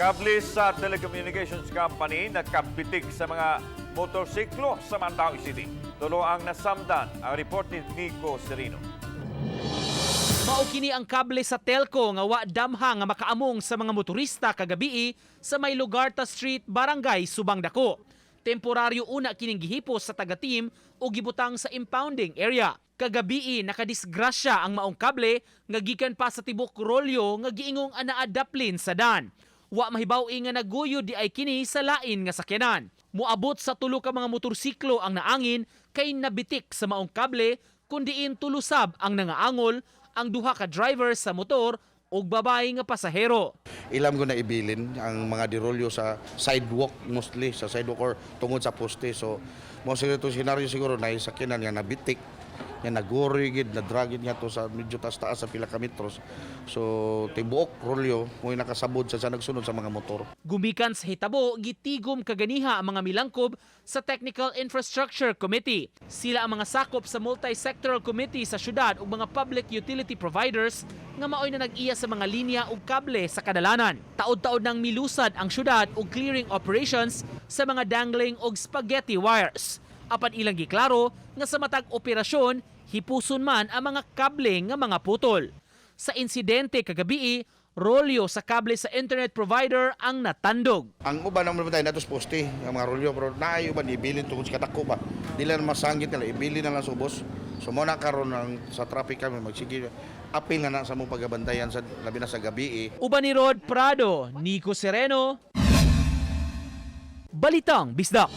Kable sa telecommunications company nakapitik sa mga motorsiklo sa Mandaue City. Tulo ang nasamdan. Ang report ni Nico Serino. Mao kini ang kable sa telco nga wa damha nga makaamong sa mga motorista kagabi sa may Lugarta Street, Barangay Subang Dako. Temporaryo una kining gihipos sa taga-team o gibutang sa impounding area. Kagabi nakadisgrasya ang maong kable nga gikan pa sa tibok rolyo nga giingong anaa daplin sa dan. Wa mahibaw-i nga naguyod di ay kini sa lain nga sakyanan. Muabot sa tulo ka mga motorsiklo ang naangin kay nabitik sa maong kable kundiin tulusab ang nangaangol ang duha ka driver sa motor ug babae nga pasahero. Ilam ko na ibilin ang mga dirolyo sa sidewalk, mostly sa sidewalk or tungod sa poste. So, mo sa ito senaryo siguro na sakyanan nga nabitik, nga nagurigid, nadragid nga to sa medyo taas-taas sa pila ka metros. So, tibuok rolyo mo nakasabod sa nagsunod sa mga motor. Gumikan sa hitabo, gitigom kaganiha ang mga milangkob sa Technical Infrastructure Committee. Sila ang mga sakop sa Multi-Sectoral Committee sa syudad ug mga public utility providers nga maoy na nag-iya sa mga linya ug kable sa kadalanan. Taod-taod nang milusad ang syudad ug clearing operations sa mga dangling ug spaghetti wires. Apan ilang giklaro nga sa matag operasyon, hipuson man ang mga kable nga mga putol. Sa insidente kagabi, rolyo sa kable sa internet provider ang natandog. Ang uban naman tayo natos poste, ang mga rolyo, pero naay uban ibilin tungod sa katako ba. Dila na masanggit nila, ibilin na lang sa ubos. So mo na karon sa traffic kami magsige apil nga na sa mong pagabantayan sa labi na sa gabi. Uban ni Rod Prado, Nico Sereno, Balitang Bisdak.